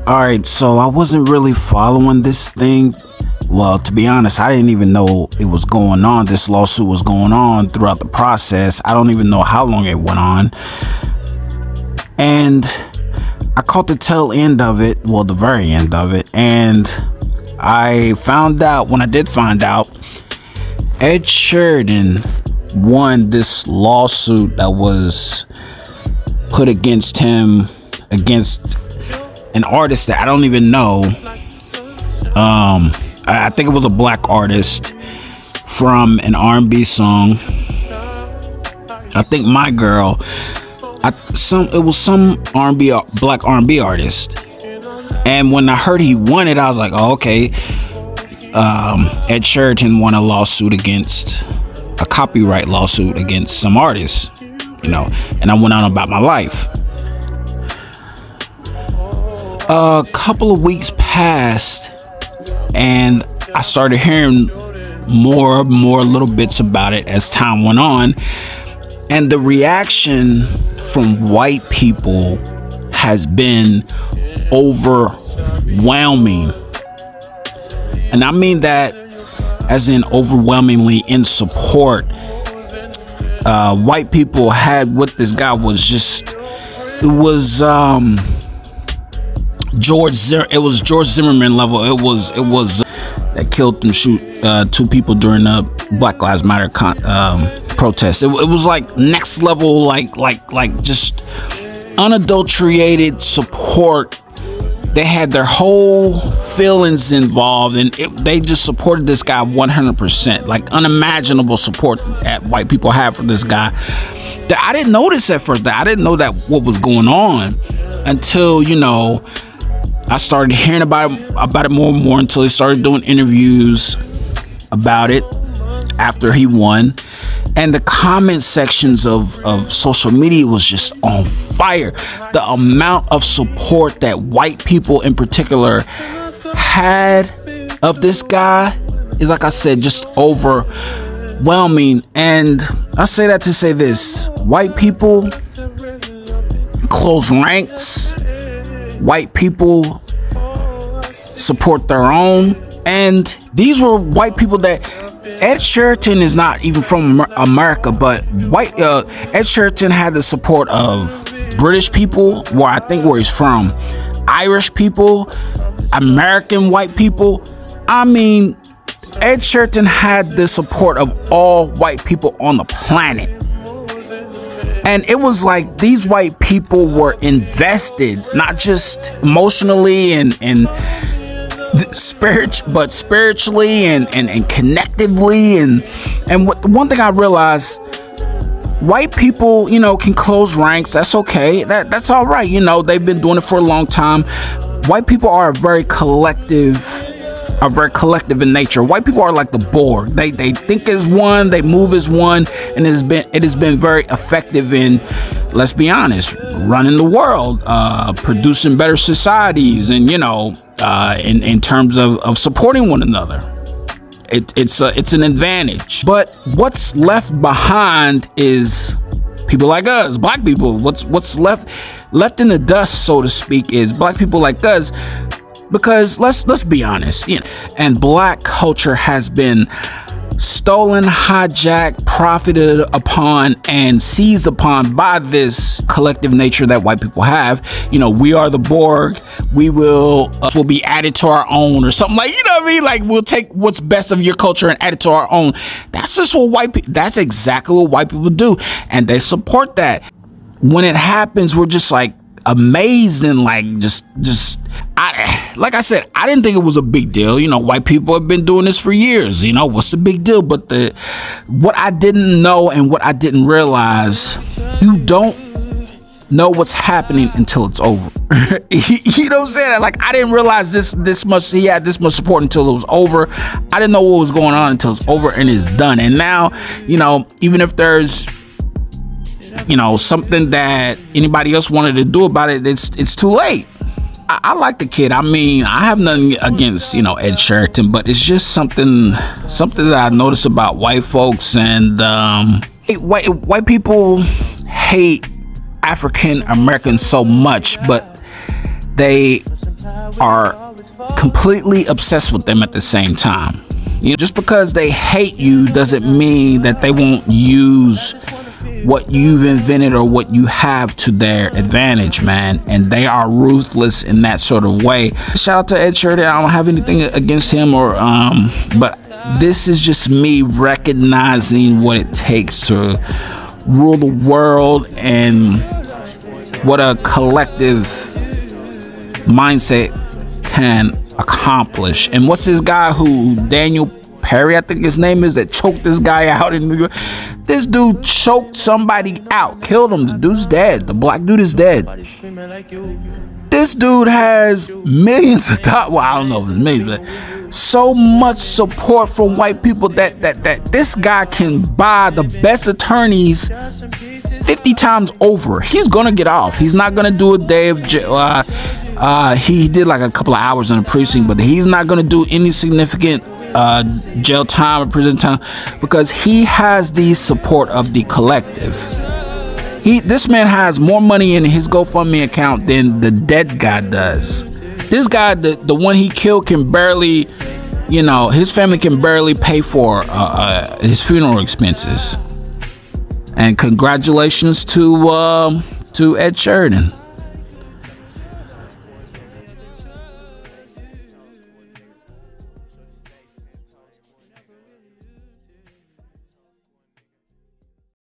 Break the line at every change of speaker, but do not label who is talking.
Alright, so I wasn't really following this thing. Well, to be honest, I didn't even know it was going on. This lawsuit was going on throughout the process. I don't even know how long it went on. And I caught the tail end of it, well, the very end of it. And I found out, when I did find out, Ed Sheeran won this lawsuit that was put against him, against an artist that I don't even know. I think it was a black artist from an R&B song. I think My Girl. It was some R&B, black R&B artist. And when I heard he won it, I was like, oh, okay. Ed Sheeran won a lawsuit against a copyright lawsuit against some artists, you know, and I went on about my life. A couple of weeks passed and I started hearing more little bits about it as time went on, and the reaction from white people has been overwhelming. And I mean that as in overwhelmingly in support. White people had what this guy was just, it was George Zimmerman level. It was that killed them, shoot two people during the Black Lives Matter protest. It was like next level, like just unadulterated support. They had their whole feelings involved, and they just supported this guy 100%. Like unimaginable support that white people have for this guy. That I didn't notice at first. That I didn't know that what was going on until, you know, I started hearing about it more and more, until he started doing interviews about it after he won. And the comment sections of social media was just on fire. The amount of support that white people in particular had of this guy is, like I said, just overwhelming. And I say that to say this: white people close ranks. White people support their own. And these were white people that Ed Sheeran is not even from America, but Ed Sheeran had the support of British people, where he's from, Irish people, American white people. I mean, Ed Sheeran had the support of all white people on the planet. And it was like these white people were invested, not just emotionally and spiritually and connectively. And one thing I realized, white people, you know, can close ranks. That's okay. That's all right. You know, they've been doing it for a long time. White people are very collective in nature. White people are like the Borg. They think as one, they move as one, and it has been very effective in, let's be honest, running the world, producing better societies, and, you know, in terms of supporting one another. It's an advantage. But what's left behind is people like us, black people. What's left in the dust, so to speak, is black people like us. Because let's be honest, you know, and black culture has been stolen, hijacked, profited upon, and seized upon by this collective nature that white people have. You know, we are the Borg. We will be added to our own, or something, like, you know what I mean? Like, we'll take what's best of your culture and add it to our own. That's just what that's exactly what white people do, and they support that. When it happens, we're just like amazed, and like like I said, I didn't think it was a big deal. You know, white people have been doing this for years. You know, what's the big deal? But what I didn't know and what I didn't realize, you don't know what's happening until it's over. You know what I'm saying? Like, I didn't realize he had this much support until it was over. I didn't know what was going on until it's over and it's done. And now, you know, even if there's, you know, something that anybody else wanted to do about it, it's too late. I like the kid. I mean, I have nothing against, you know, Ed Sheeran, but it's just something that I noticed about white folks. And white people hate African Americans so much, but they are completely obsessed with them at the same time. You know, just because they hate you doesn't mean that they won't use what you've invented or what you have to their advantage, man. And they are ruthless in that sort of way. Shout out to Ed Sheeran. I don't have anything against him, or but this is just me recognizing what it takes to rule the world and what a collective mindset can accomplish. And what's this guy who, Daniel Perry, I think his name is, that choked this guy out in New York? This dude choked somebody out, killed him. The dude's dead. The black dude is dead. This dude has millions of dollars. Well, I don't know if it's millions, but so much support from white people that this guy can buy the best attorneys 50 times over. He's gonna get off. He's not gonna do a day of jail. He did like a couple of hours in the precinct, but he's not gonna do any significant jail time or prison time because he has the support of the collective. This man has more money in his GoFundMe account than the dead guy does. This guy, the one he killed, can barely, you know, his family can barely pay for his funeral expenses. And congratulations to Ed Sheeran.